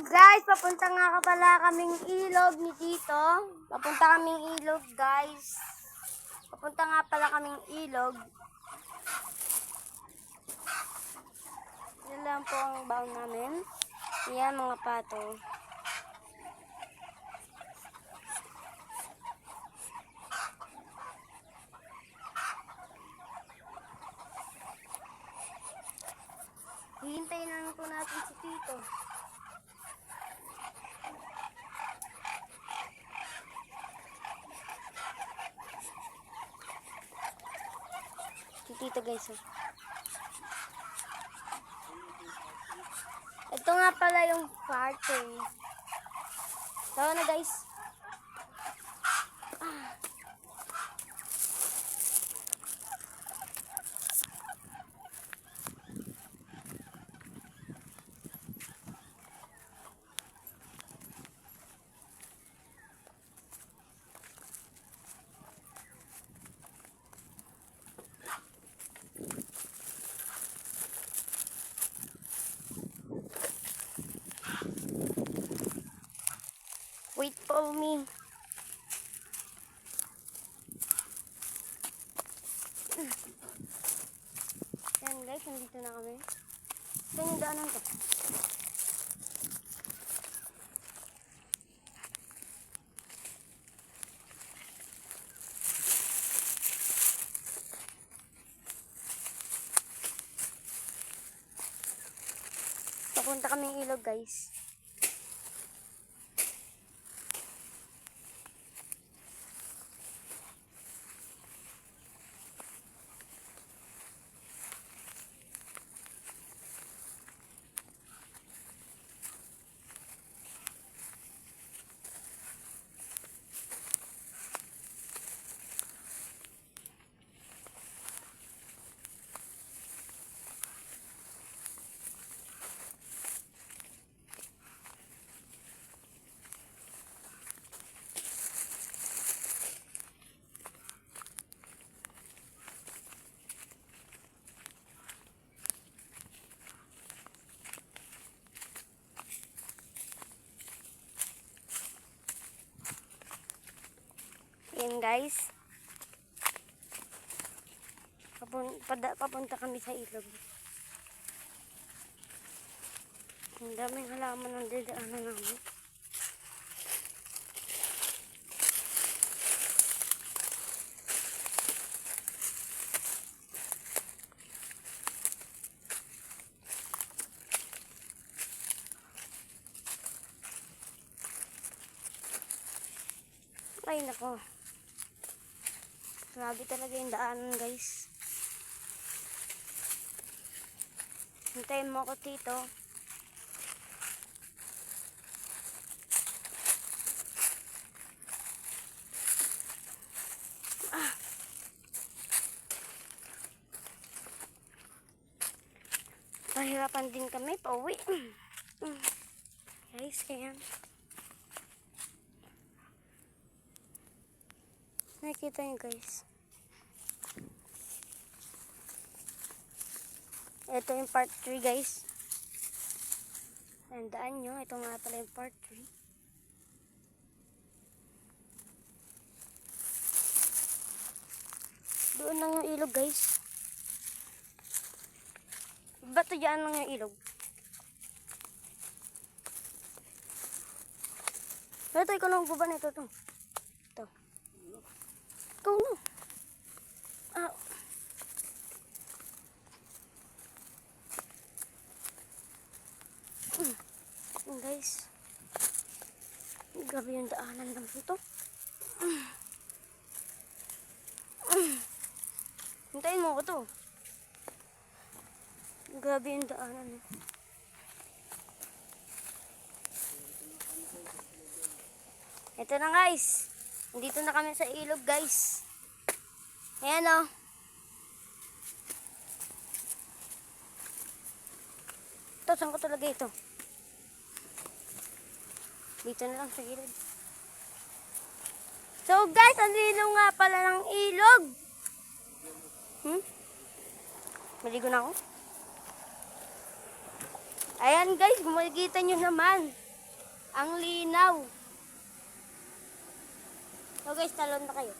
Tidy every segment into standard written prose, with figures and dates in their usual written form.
guys, papunta nga pala kaming ilog ni Tito. Papunta kaming ilog, guys. Papunta nga pala kaming ilog. Yan lang po ang baon namin. Yan mga pato. Hihintayin na po natin si Tito. Si Tito guys. Oh. Ito nga pala yung party. Tawa na guys. Wait for me. Yan guys, nandito na kami. Saan yung daanan ko? Papunta kaming ilog guys. Yan guys. Papunta kami sa ilog. Ang daming halaman ng dadaanan namin. Ay nako. Grabe talaga yung daanan guys. Hintayin mo ako Tito. Pahirapan din kami pauwi. Guys, ayan. Nakikita nyo guys. Ito yung part 3 guys. Tandaan nyo, ito nga pala yung part 3. Doon lang yung ilog guys. Bato dyan lang yung ilog. Ito, ikaw na magbuba na ito. Ito. Ikaw na. Ah. Guys. Grabe yung daanan lang ito. Hintayin mo ko to. Grabe yung daanan. Ito na guys. Dito na kami sa ilog guys. Ayan o. Ito, saan ko talaga ito? Dito na lang sa gilid. So guys, ang lilo nga pala ng ilog. Maligo na ako. Ayan guys, makikita nyo naman. Ang linaw. So guys, talon na kayo.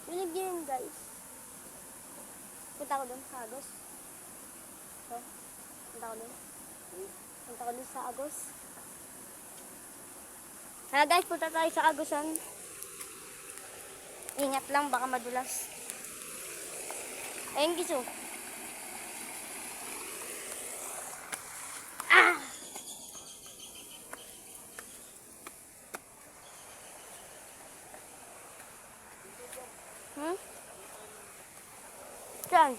Dinig niyo yun guys. Punta ko dun sa Agos. So, punta ko dun. Punta ko dun sa Agos. Kaya guys, punta tayo sa Agosan. Ingat lang, baka madulas. Ayun guys, oh. Ah! Hmm? Saan?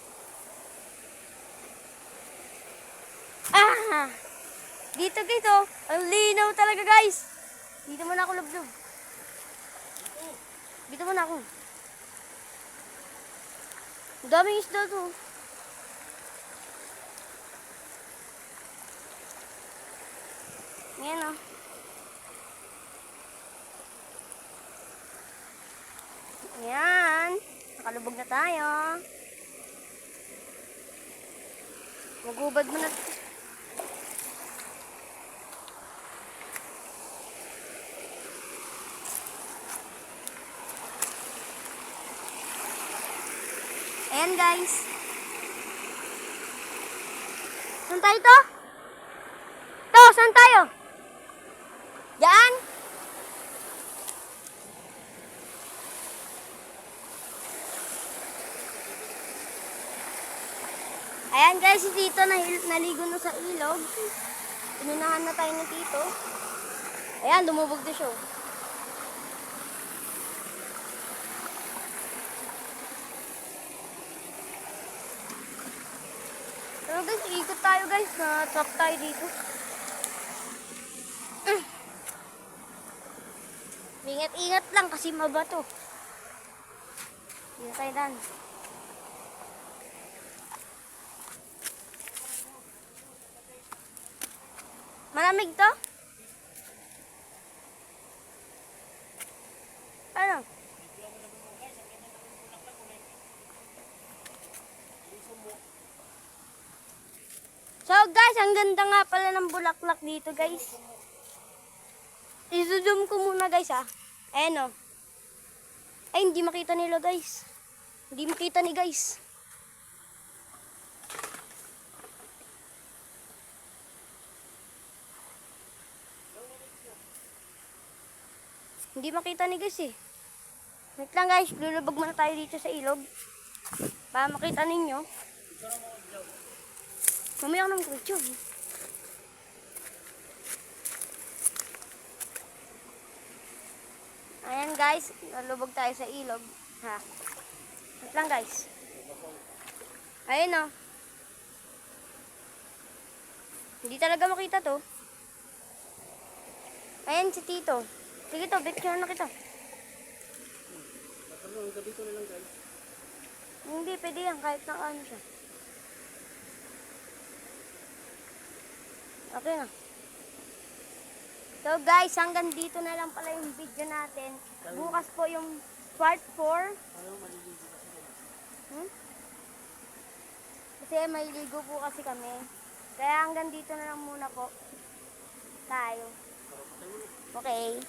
Ah! Dito guys, oh. Ang linaw talaga guys. Dito muna ako lublob. Dito muna ako. Ang daming isda to. Ngayon oh. Ayan. Nakalubog na tayo. Magubad mo na. Ayan guys. Saan tayo to? Saan tayo? Diyan? Ayan guys, si Tito naligo na sa ilog. Inunahan na tayo ni Tito. Ayan, lumubog na siya. Pero guys, ikot tayo guys. Na-trap tayo dito. Ingat-ingat lang kasi mabato. Dito tayo dan. Malamig to? Ano? So guys, ang ganda nga pala ng bulaklak dito guys. I-zoom ko muna guys ha. Ayan o. Ay, hindi makita nila guys. Hindi makita ni guys. Hindi makita ni guys eh. Wait lang guys, lulubog muna tayo dito sa ilog. Para makita ninyo. Mamaya ako ng video. Ayan guys, lulubog tayo sa ilog. Ha. Wait lang guys. Ayan o. Hindi talaga makita to. Ayan si Tito. Sige to, picture na kita. Dito na lang guys. Hindi, pwede yan kahit nakaano siya. Okay na. So guys, hanggang dito na lang pala yung video natin. Bukas po yung part 4. Kasi may ligo po kasi kami. Kaya hanggang dito na lang muna po tayo. Okay.